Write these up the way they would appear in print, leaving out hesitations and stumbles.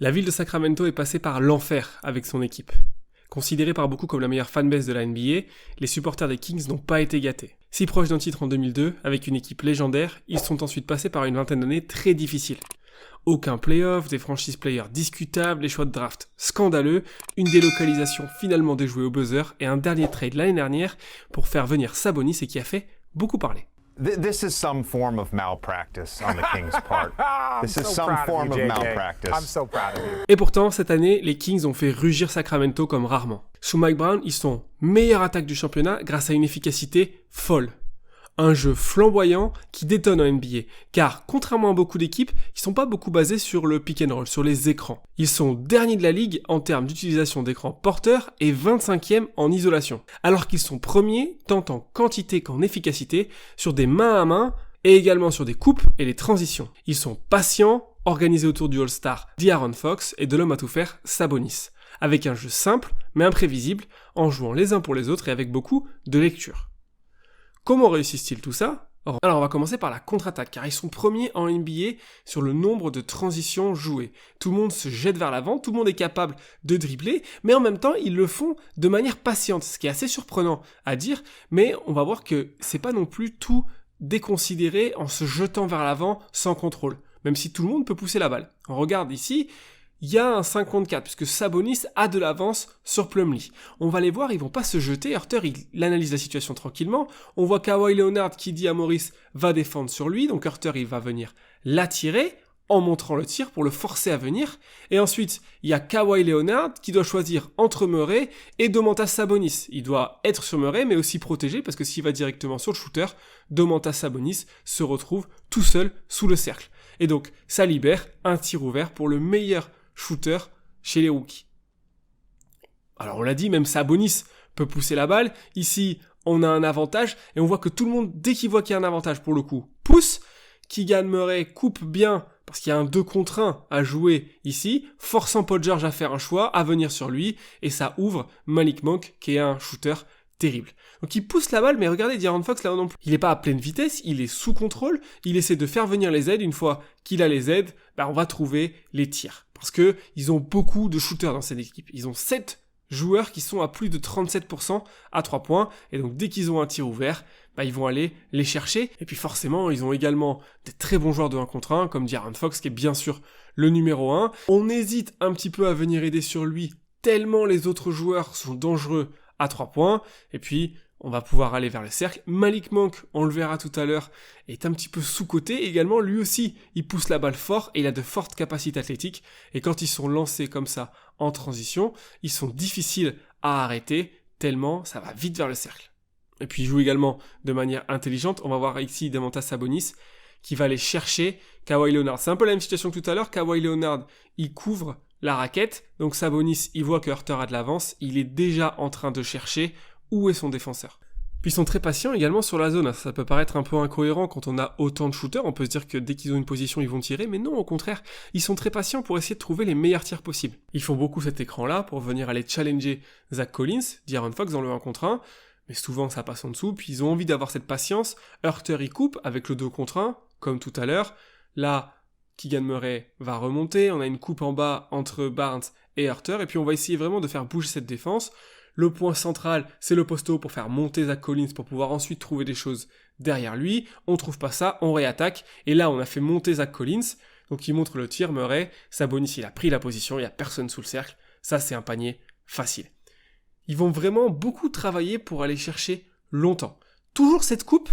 La ville de Sacramento est passée par l'enfer avec son équipe. Considérée par beaucoup comme la meilleure fanbase de la NBA, les supporters des Kings n'ont pas été gâtés. Si proches d'un titre en 2002, avec une équipe légendaire, ils sont ensuite passés par une vingtaine d'années très difficiles. Aucun playoff, des franchise players discutables, les choix de draft scandaleux, une délocalisation finalement déjouée au buzzer et un dernier trade l'année dernière pour faire venir Sabonis et qui a fait beaucoup parler. This is some form of malpractice on the Kings' part. This is some form of malpractice. I'm so proud of you. Et pourtant, cette année, les Kings ont fait rugir Sacramento comme rarement. Sous Mike Brown, ils sont meilleure attaque du championnat grâce à une efficacité folle. Un jeu flamboyant qui détonne en NBA, car contrairement à beaucoup d'équipes, ils sont pas beaucoup basés sur le pick and roll, sur les écrans. Ils sont derniers de la ligue en termes d'utilisation d'écrans porteurs et 25e en isolation, alors qu'ils sont premiers tant en quantité qu'en efficacité sur des mains à main et également sur des coupes et les transitions. Ils sont patients, organisés autour du All-Star De'Aaron Fox et de l'homme à tout faire Sabonis, avec un jeu simple mais imprévisible, en jouant les uns pour les autres et avec beaucoup de lecture. Comment réussissent-ils tout ça ? Alors on va commencer par la contre-attaque, car ils sont premiers en NBA sur le nombre de transitions jouées. Tout le monde se jette vers l'avant, tout le monde est capable de dribbler, mais en même temps ils le font de manière patiente, ce qui est assez surprenant à dire, mais on va voir que c'est pas non plus tout déconsidéré en se jetant vers l'avant sans contrôle, même si tout le monde peut pousser la balle. On regarde ici, il y a un 54, puisque Sabonis a de l'avance sur Plumlee. On va les voir, ils vont pas se jeter. Hurter, il analyse la situation tranquillement. On voit Kawhi Leonard qui dit à Morris va défendre sur lui. Donc Hurter, il va venir l'attirer en montrant le tir pour le forcer à venir. Et ensuite, il y a Kawhi Leonard qui doit choisir entre Murray et Domantas Sabonis. Il doit être sur Murray, mais aussi protégé, parce que s'il va directement sur le shooter, Domantas Sabonis se retrouve tout seul sous le cercle. Et donc, ça libère un tir ouvert pour le meilleur shooter chez les rookies. Alors on l'a dit, même Sabonis peut pousser la balle. Ici, on a un avantage et on voit que tout le monde, dès qu'il voit qu'il y a un avantage pour le coup, pousse. Keegan Murray coupe bien parce qu'il y a un 2 contre 1 à jouer ici, forçant Paul George à faire un choix, à venir sur lui, et ça ouvre Malik Monk qui est un shooter terrible. Donc il pousse la balle, mais regardez De'Aaron Fox là non plus. Il n'est pas à pleine vitesse, il est sous contrôle, il essaie de faire venir les aides. Une fois qu'il a les aides, on va trouver les tirs. Parce que ils ont beaucoup de shooters dans cette équipe. Ils ont 7 joueurs qui sont à plus de 37% à 3 points. Et donc dès qu'ils ont un tir ouvert, ils vont aller les chercher. Et puis forcément, ils ont également des très bons joueurs de 1 contre 1, comme De'Aaron Fox, qui est bien sûr le numéro 1. On hésite un petit peu à venir aider sur lui, tellement les autres joueurs sont dangereux à 3 points. Et puis, on va pouvoir aller vers le cercle. Malik Monk, on le verra tout à l'heure, est un petit peu sous-coté. Également, lui aussi, il pousse la balle fort et il a de fortes capacités athlétiques. Et quand ils sont lancés comme ça en transition, ils sont difficiles à arrêter, tellement ça va vite vers le cercle. Et puis, il joue également de manière intelligente. On va voir ici Domantas Sabonis qui va aller chercher Kawhi Leonard. C'est un peu la même situation que tout à l'heure. Kawhi Leonard, il couvre la raquette. Donc Sabonis, il voit que Hurter a de l'avance. Il est déjà en train de chercher où est son défenseur. Puis ils sont très patients également sur la zone. Ça peut paraître un peu incohérent quand on a autant de shooters. On peut se dire que dès qu'ils ont une position, ils vont tirer. Mais non, au contraire, ils sont très patients pour essayer de trouver les meilleurs tirs possibles. Ils font beaucoup cet écran-là pour venir aller challenger Zach Collins, De'Aaron Fox dans le 1 contre 1. Mais souvent, ça passe en dessous. Puis ils ont envie d'avoir cette patience. Hurter, il coupe avec le 2 contre 1, comme tout à l'heure. Là, Keegan Murray va remonter. On a une coupe en bas entre Barnes et Hurter. Et puis on va essayer vraiment de faire bouger cette défense. Le point central, c'est le poste haut pour faire monter Zach Collins pour pouvoir ensuite trouver des choses derrière lui. On trouve pas ça, on réattaque. Et là, on a fait monter Zach Collins. Donc il montre le tir, Murray. Sabonis, il a pris la position, il n'y a personne sous le cercle. Ça, c'est un panier facile. Ils vont vraiment beaucoup travailler pour aller chercher longtemps. Toujours cette coupe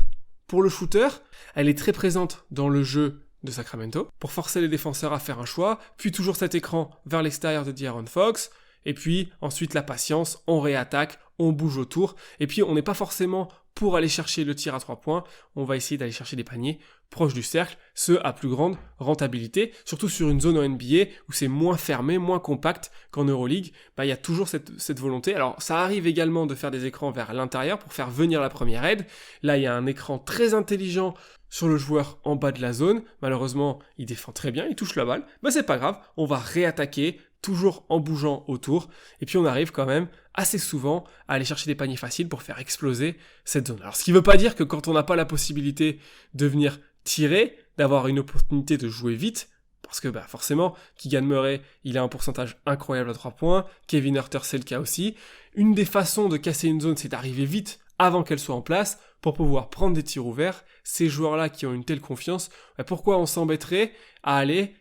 pour le shooter, elle est très présente dans le jeu de Sacramento pour forcer les défenseurs à faire un choix. Puis toujours cet écran vers l'extérieur de De'Aaron Fox. Et puis, ensuite, la patience, on réattaque, on bouge autour. Et puis, on n'est pas forcément pour aller chercher le tir à 3 points. On va essayer d'aller chercher des paniers proches du cercle, ce à plus grande rentabilité. Surtout sur une zone en NBA où c'est moins fermé, moins compact qu'en Euroleague. Il y a toujours cette volonté. Alors, ça arrive également de faire des écrans vers l'intérieur pour faire venir la première aide. Là, il y a un écran très intelligent sur le joueur en bas de la zone. Malheureusement, il défend très bien, il touche la balle. C'est pas grave, on va réattaquer, toujours en bougeant autour. Et puis on arrive quand même assez souvent à aller chercher des paniers faciles pour faire exploser cette zone. Alors ce qui veut pas dire que quand on n'a pas la possibilité de venir tirer, d'avoir une opportunité de jouer vite, Parce que forcément, Keegan Murray, il a un pourcentage incroyable à 3 points, Kevin Huerter, c'est le cas aussi. Une des façons de casser une zone, c'est d'arriver vite avant qu'elle soit en place, pour pouvoir prendre des tirs ouverts. Ces joueurs-là qui ont une telle confiance, pourquoi on s'embêterait à aller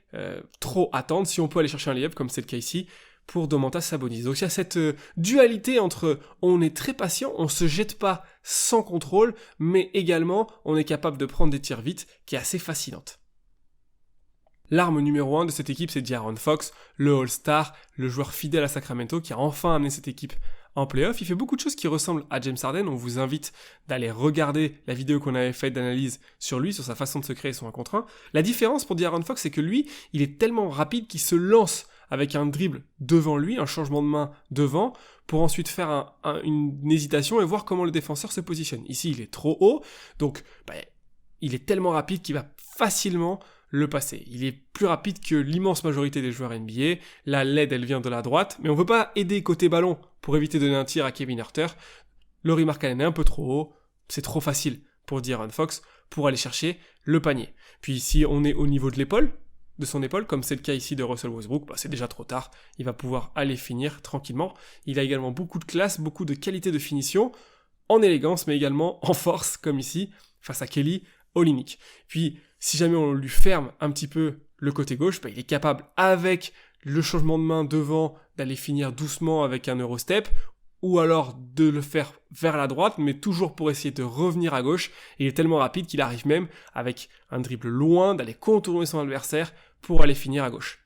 trop attendre si on peut aller chercher un layup, comme c'est le cas ici, pour Domantas Sabonis. Donc il y a cette dualité entre on est très patient, on se jette pas sans contrôle, mais également on est capable de prendre des tirs vite, qui est assez fascinante. L'arme numéro 1 de cette équipe, c'est De'Aaron Fox, le All-Star, le joueur fidèle à Sacramento, qui a enfin amené cette équipe en play-off. Il fait beaucoup de choses qui ressemblent à James Harden. On vous invite d'aller regarder la vidéo qu'on avait faite d'analyse sur lui, sur sa façon de se créer son 1 contre 1. La différence pour De'Aaron Fox, c'est que lui, il est tellement rapide qu'il se lance avec un dribble devant lui, un changement de main devant, pour ensuite faire une hésitation et voir comment le défenseur se positionne. Ici, il est trop haut, donc il est tellement rapide qu'il va facilement le passer. Il est plus rapide que l'immense majorité des joueurs NBA. La LED, elle vient de la droite, mais on ne peut pas aider côté ballon pour éviter de donner un tir à Kevin Huerter. Lauri Markkanen est un peu trop haut, c'est trop facile pour De'Aaron Fox pour aller chercher le panier. Puis si on est au niveau de son épaule, comme c'est le cas ici de Russell Westbrook, c'est déjà trop tard, il va pouvoir aller finir tranquillement. Il a également beaucoup de classe, beaucoup de qualité de finition, en élégance, mais également en force, comme ici, face à Kelly Olynyk. Puis, si jamais on lui ferme un petit peu le côté gauche, il est capable, avec le changement de main devant, d'aller finir doucement avec un Eurostep, ou alors de le faire vers la droite, mais toujours pour essayer de revenir à gauche. Il est tellement rapide qu'il arrive même, avec un dribble loin, d'aller contourner son adversaire pour aller finir à gauche.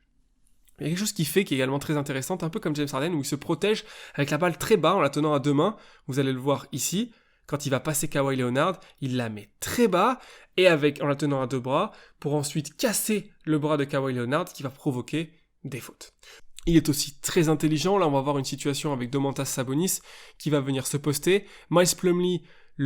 Il y a quelque chose qui est également très intéressante, un peu comme James Harden, où il se protège avec la balle très bas en la tenant à 2 mains. Vous allez le voir ici. Quand il va passer Kawhi Leonard, il la met très bas et en la tenant à 2 bras pour ensuite casser le bras de Kawhi Leonard qui va provoquer des fautes. Il est aussi très intelligent. Là, on va voir une situation avec Domantas Sabonis qui va venir se poster. Miles Plumlee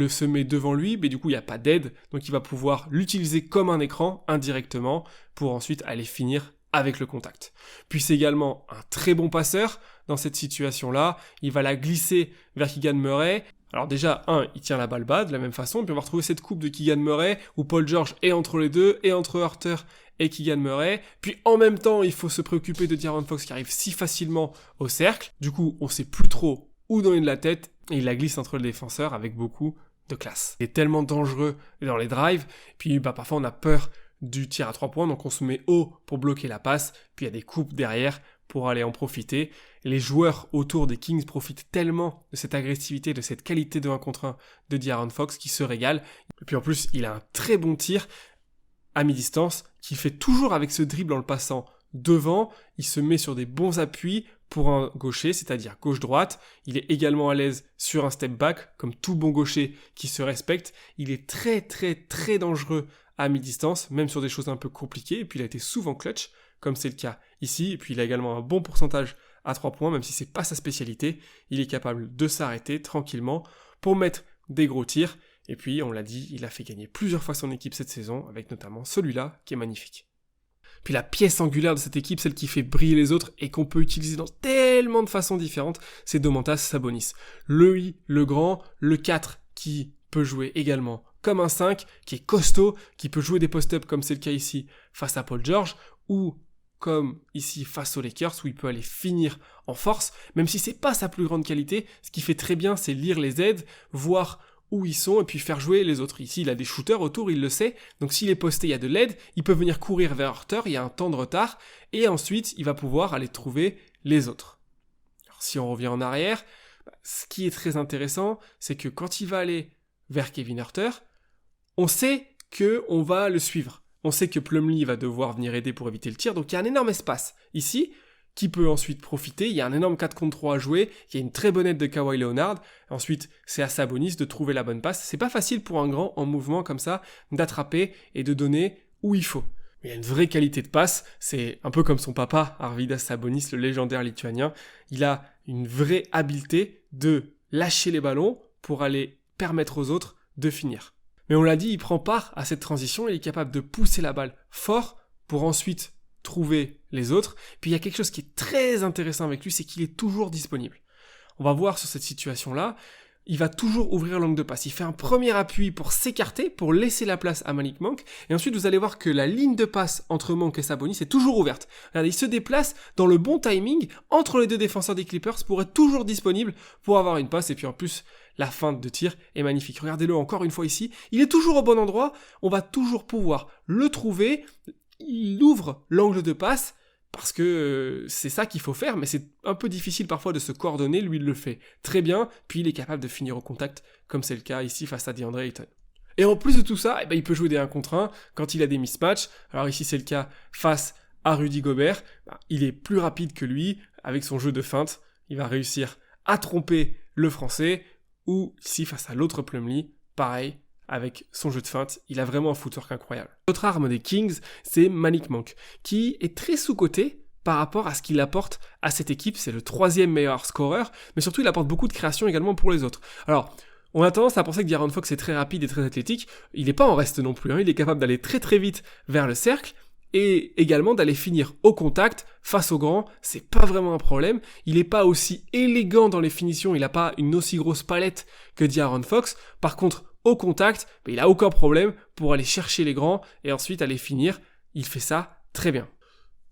se met devant lui, mais du coup, il n'y a pas d'aide. Donc, il va pouvoir l'utiliser comme un écran indirectement pour ensuite aller finir avec le contact. Puis, c'est également un très bon passeur dans cette situation-là. Il va la glisser vers Keegan Murray. Alors déjà, il tient la balle bas de la même façon, puis on va retrouver cette coupe de Keegan Murray, où Paul George est entre les deux, et entre Huerter et Keegan Murray, puis en même temps, il faut se préoccuper de De'Aaron Fox qui arrive si facilement au cercle, du coup, on sait plus trop où donner de la tête, et il la glisse entre le défenseur avec beaucoup de classe. Il est tellement dangereux dans les drives, puis parfois on a peur du tir à 3 points, donc on se met haut pour bloquer la passe, puis il y a des coupes derrière pour aller en profiter. Les joueurs autour des Kings profitent tellement de cette agressivité, de cette qualité de 1 contre 1 de De'Aaron Fox qui se régale. Et puis en plus, il a un très bon tir à mi-distance qu'il fait toujours avec ce dribble en le passant devant. Il se met sur des bons appuis pour un gaucher, c'est-à-dire gauche-droite. Il est également à l'aise sur un step back, comme tout bon gaucher qui se respecte. Il est très très très dangereux à mi-distance, même sur des choses un peu compliquées. Et puis il a été souvent clutch, comme c'est le cas ici. Et puis il a également un bon pourcentage à 3 points, même si c'est pas sa spécialité. Il est capable de s'arrêter tranquillement pour mettre des gros tirs. Et puis, on l'a dit, il a fait gagner plusieurs fois son équipe cette saison, avec notamment celui-là qui est magnifique. Puis la pièce angulaire de cette équipe, celle qui fait briller les autres et qu'on peut utiliser dans tellement de façons différentes, c'est Domantas Sabonis. Le I, le grand, le 4 qui peut jouer également comme un 5, qui est costaud, qui peut jouer des post-up comme c'est le cas ici face à Paul George, ou comme ici face aux Lakers où il peut aller finir en force, même si c'est pas sa plus grande qualité. Ce qu'il fait très bien, c'est lire les aides, voir où ils sont et puis faire jouer les autres. Ici, il a des shooters autour, il le sait. Donc s'il est posté, il y a de l'aide, il peut venir courir vers Huerter, il y a un temps de retard, et ensuite, il va pouvoir aller trouver les autres. Alors, si on revient en arrière, ce qui est très intéressant, c'est que quand il va aller vers Kevin Huerter, on sait qu'on va le suivre. On sait que Plumlee va devoir venir aider pour éviter le tir, donc il y a un énorme espace ici qui peut ensuite profiter. Il y a un énorme 4 contre 3 à jouer, il y a une très bonne aide de Kawhi Leonard. Ensuite, c'est à Sabonis de trouver la bonne passe. C'est pas facile pour un grand en mouvement comme ça d'attraper et de donner où il faut. Il y a une vraie qualité de passe, c'est un peu comme son papa, Arvydas Sabonis, le légendaire lituanien. Il a une vraie habileté de lâcher les ballons pour aller permettre aux autres de finir. Mais on l'a dit, il prend part à cette transition, il est capable de pousser la balle fort pour ensuite trouver les autres. Puis il y a quelque chose qui est très intéressant avec lui, c'est qu'il est toujours disponible. On va voir sur cette situation-là, il va toujours ouvrir l'angle de passe. Il fait un premier appui pour s'écarter, pour laisser la place à Malik Monk. Et ensuite, vous allez voir que la ligne de passe entre Monk et Sabonis est toujours ouverte. Regardez, il se déplace dans le bon timing entre les deux défenseurs des Clippers pour être toujours disponible pour avoir une passe. Et puis en plus, la feinte de tir est magnifique. Regardez-le encore une fois ici. Il est toujours au bon endroit. On va toujours pouvoir le trouver. Il ouvre l'angle de passe. Parce que c'est ça qu'il faut faire, mais c'est un peu difficile parfois de se coordonner, lui il le fait très bien, puis il est capable de finir au contact, comme c'est le cas ici face à DeAndre Ayton. Et en plus de tout ça, il peut jouer des 1 contre 1 quand il a des mismatchs, alors ici c'est le cas face à Rudy Gobert, il est plus rapide que lui, avec son jeu de feinte, il va réussir à tromper le français, ou ici face à l'autre Plumlee, pareil, avec son jeu de feinte, il a vraiment un footwork incroyable. L'autre arme des Kings, c'est Malik Monk, qui est très sous-coté par rapport à ce qu'il apporte à cette équipe. C'est le 3e meilleur scoreur, mais surtout il apporte beaucoup de création également pour les autres. Alors, on a tendance à penser que De'Aaron Fox est très rapide et très athlétique. Il n'est pas en reste non plus, il est capable d'aller très très vite vers le cercle, et également d'aller finir au contact, face au grand, c'est pas vraiment un problème. Il n'est pas aussi élégant dans les finitions, il n'a pas une aussi grosse palette que De'Aaron Fox. Par contre, au contact, il a aucun problème pour aller chercher les grands et ensuite aller finir. Il fait ça très bien.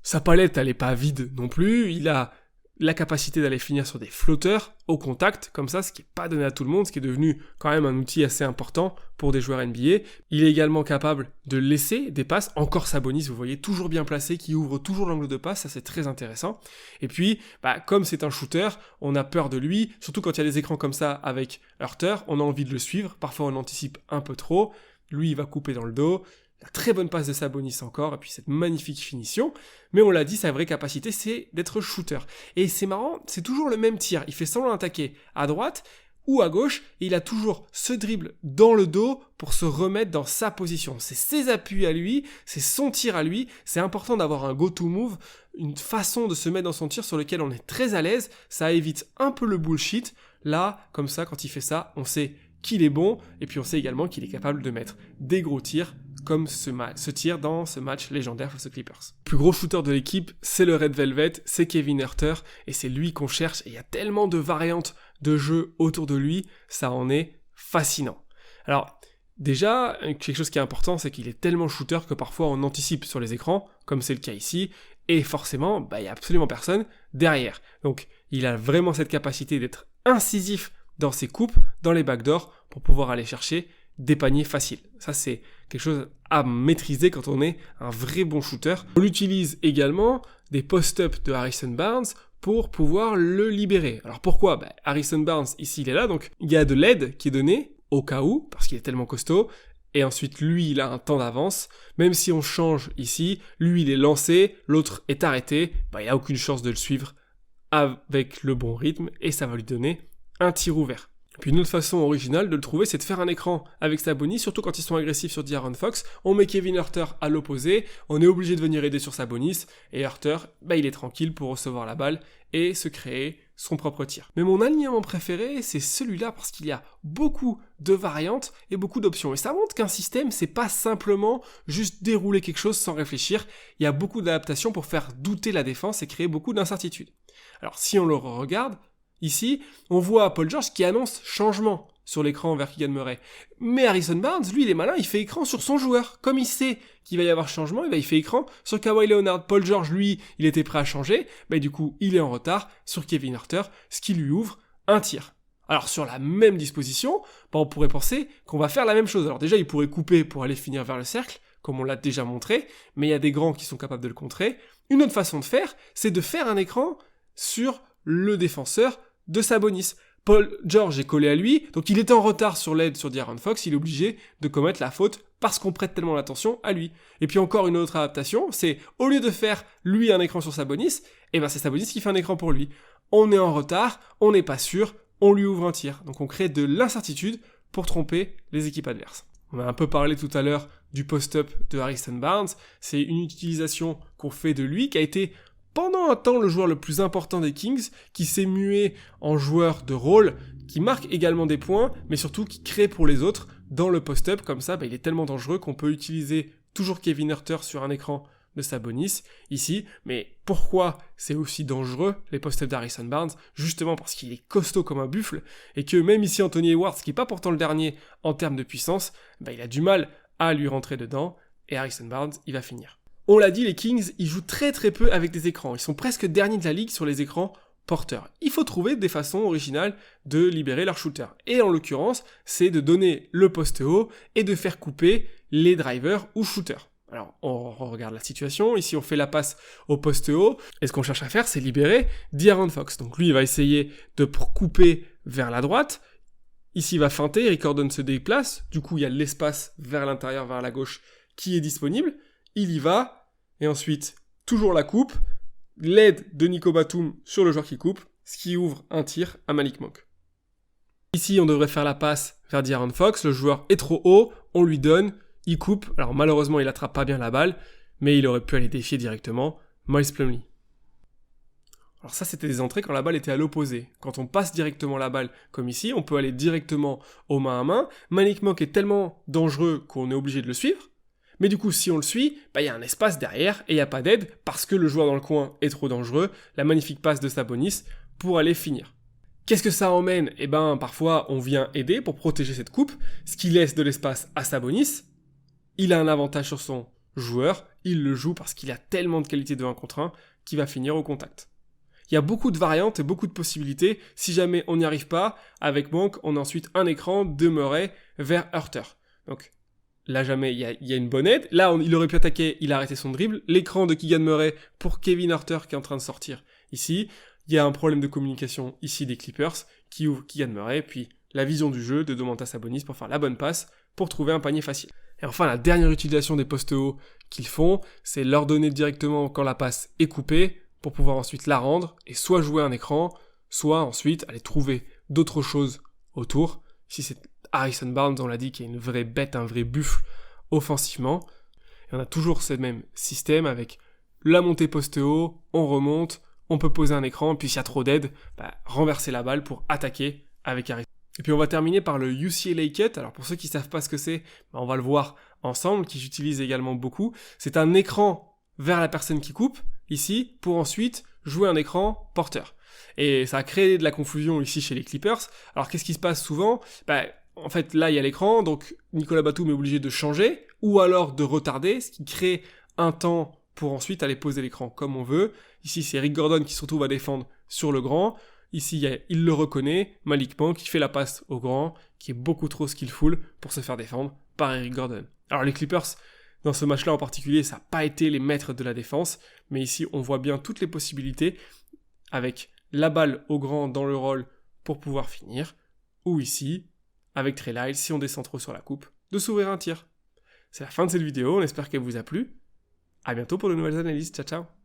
Sa palette, elle n'est pas vide non plus. Il a la capacité d'aller finir sur des flotteurs au contact, comme ça, ce qui n'est pas donné à tout le monde, ce qui est devenu quand même un outil assez important pour des joueurs NBA. Il est également capable de laisser des passes, encore Sabonis, vous voyez, toujours bien placé, qui ouvre toujours l'angle de passe, ça c'est très intéressant. Et puis, comme c'est un shooter, on a peur de lui, surtout quand il y a des écrans comme ça avec Huerter, on a envie de le suivre, parfois on anticipe un peu trop, lui il va couper dans le dos. La très bonne passe de Sabonis encore, et puis cette magnifique finition. Mais on l'a dit, sa vraie capacité, c'est d'être shooter. Et c'est marrant, c'est toujours le même tir. Il fait semblant d'attaquer à droite ou à gauche, et il a toujours ce dribble dans le dos pour se remettre dans sa position. C'est ses appuis à lui, c'est son tir à lui. C'est important d'avoir un go-to move, une façon de se mettre dans son tir sur lequel on est très à l'aise. Ça évite un peu le bullshit. Là, comme ça, quand il fait ça, on sait qu'il est bon, et puis on sait également qu'il est capable de mettre des gros tirs, comme ce tir dans ce match légendaire face aux Clippers. Le plus gros shooter de l'équipe, c'est le Red Velvet, c'est Kevin Huerter, et c'est lui qu'on cherche, et il y a tellement de variantes de jeu autour de lui, ça en est fascinant. Alors, déjà, quelque chose qui est important, c'est qu'il est tellement shooter que parfois on anticipe sur les écrans, comme c'est le cas ici, et forcément, il n'y a absolument personne derrière. Donc, il a vraiment cette capacité d'être incisif dans ses coupes, dans les backdoors, pour pouvoir aller chercher des paniers faciles. Ça, c'est quelque chose à maîtriser quand on est un vrai bon shooter. On utilise également des post-up de Harrison Barnes pour pouvoir le libérer. Alors pourquoi ? Harrison Barnes, ici, il est là, donc il y a de l'aide qui est donnée, au cas où, parce qu'il est tellement costaud, et ensuite, lui, il a un temps d'avance. Même si on change ici, lui, il est lancé, l'autre est arrêté, il n'a aucune chance de le suivre avec le bon rythme, et ça va lui donner un tir ouvert. Puis une autre façon originale de le trouver, c'est de faire un écran avec Sabonis, surtout quand ils sont agressifs sur De'Aaron Fox. On met Kevin Huerter à l'opposé, on est obligé de venir aider sur Sabonis, et Huerter, il est tranquille pour recevoir la balle et se créer son propre tir. Mais mon alignement préféré, c'est celui-là parce qu'il y a beaucoup de variantes et beaucoup d'options. Et ça montre qu'un système, c'est pas simplement juste dérouler quelque chose sans réfléchir. Il y a beaucoup d'adaptations pour faire douter la défense et créer beaucoup d'incertitudes. Alors si on le regarde, ici, on voit Paul George qui annonce changement sur l'écran vers Keegan Murray. Mais Harrison Barnes, lui, il est malin, il fait écran sur son joueur. Comme il sait qu'il va y avoir changement, il fait écran sur Kawhi Leonard. Paul George, lui, il était prêt à changer, du coup, il est en retard sur Kevin Huerter, ce qui lui ouvre un tir. Alors, sur la même disposition, on pourrait penser qu'on va faire la même chose. Alors déjà, il pourrait couper pour aller finir vers le cercle, comme on l'a déjà montré, mais il y a des grands qui sont capables de le contrer. Une autre façon de faire, c'est de faire un écran sur le défenseur de Sabonis. Paul George est collé à lui, donc il est en retard sur l'aide sur De'Aaron Fox, il est obligé de commettre la faute parce qu'on prête tellement l'attention à lui. Et puis encore une autre adaptation, c'est au lieu de faire lui un écran sur Sabonis, c'est Sabonis qui fait un écran pour lui. On est en retard, on n'est pas sûr, on lui ouvre un tir. Donc on crée de l'incertitude pour tromper les équipes adverses. On a un peu parlé tout à l'heure du post-up de Harrison Barnes, c'est une utilisation qu'on fait de lui qui a été pendant un temps le joueur le plus important des Kings, qui s'est mué en joueur de rôle, qui marque également des points, mais surtout qui crée pour les autres dans le post-up. Comme ça, il est tellement dangereux qu'on peut utiliser toujours Kevin Huerter sur un écran de Sabonis ici. Mais pourquoi c'est aussi dangereux, les post-up d'Harrison Barnes? Justement parce qu'il est costaud comme un buffle, et que même ici Anthony Edwards, qui n'est pas pourtant le dernier en termes de puissance, il a du mal à lui rentrer dedans, et Harrison Barnes, il va finir. On l'a dit, les Kings, ils jouent très très peu avec des écrans. Ils sont presque derniers de la ligue sur les écrans porteurs. Il faut trouver des façons originales de libérer leur shooter. Et en l'occurrence, c'est de donner le poste haut et de faire couper les drivers ou shooters. Alors, on regarde la situation. Ici, on fait la passe au poste haut. Et ce qu'on cherche à faire, c'est libérer De'Aaron Fox. Donc lui, il va essayer de couper vers la droite. Ici, il va feinter, Eric Gordon se déplace. Du coup, il y a l'espace vers l'intérieur, vers la gauche qui est disponible. Il y va. Et ensuite, toujours la coupe. L'aide de Nico Batum sur le joueur qui coupe, ce qui ouvre un tir à Malik Monk. Ici, on devrait faire la passe vers De'Aaron Fox, le joueur est trop haut, on lui donne, il coupe, alors malheureusement il attrape pas bien la balle, mais il aurait pu aller défier directement Miles Plumlee. Alors ça, c'était des entrées quand la balle était à l'opposé. Quand on passe directement la balle, comme ici, on peut aller directement au main à main. Malik Monk est tellement dangereux qu'on est obligé de le suivre. Mais du coup, si on le suit, il y a un espace derrière et il n'y a pas d'aide parce que le joueur dans le coin est trop dangereux. La magnifique passe de Sabonis pour aller finir. Qu'est-ce que ça emmène? Parfois, on vient aider pour protéger cette coupe, ce qui laisse de l'espace à Sabonis. Il a un avantage sur son joueur, il le joue parce qu'il a tellement de qualité de 1 contre 1 qu'il va finir au contact. Il y a beaucoup de variantes et beaucoup de possibilités. Si jamais on n'y arrive pas, avec Monk, on a ensuite un écran de Murray vers Huerter. Donc, là, jamais, il y a une bonne aide. Là, il aurait pu attaquer, il a arrêté son dribble. L'écran de Keegan Murray pour Kevin Huerter qui est en train de sortir ici. Il y a un problème de communication ici des Clippers qui ouvre Keegan Murray. Puis la vision du jeu de Domantas Sabonis pour faire la bonne passe pour trouver un panier facile. Et enfin, la dernière utilisation des postes hauts qu'ils font, c'est leur donner directement quand la passe est coupée pour pouvoir ensuite la rendre et soit jouer un écran, soit ensuite aller trouver d'autres choses autour. Ici, c'est Harrison Barnes, on l'a dit, qui est une vraie bête, un vrai buffle offensivement. Et on a toujours ce même système avec la montée poste haut, on remonte, on peut poser un écran, puis s'il y a trop d'aide, renverser la balle pour attaquer avec Harrison. Et puis on va terminer par le UCLA Cut. Alors pour ceux qui ne savent pas ce que c'est, on va le voir ensemble, qui j'utilise également beaucoup. C'est un écran vers la personne qui coupe, ici, pour ensuite jouer un écran porteur. Et ça a créé de la confusion ici chez les Clippers. Alors qu'est-ce qui se passe souvent? En fait, là, il y a l'écran, donc Nicolas Batum est obligé de changer, ou alors de retarder, ce qui crée un temps pour ensuite aller poser l'écran comme on veut. Ici, c'est Eric Gordon qui se retrouve à défendre sur le grand. Ici, il le reconnaît, Malik Monk qui fait la passe au grand, qui est beaucoup trop skillful pour se faire défendre par Eric Gordon. Alors les Clippers, dans ce match-là en particulier, ça n'a pas été les maîtres de la défense, mais ici, on voit bien toutes les possibilités, avec la balle au grand dans le roll pour pouvoir finir, ou ici, avec Trey Lyles, si on descend trop sur la coupe, de s'ouvrir un tir. C'est la fin de cette vidéo, on espère qu'elle vous a plu. À bientôt pour de nouvelles analyses, ciao ciao.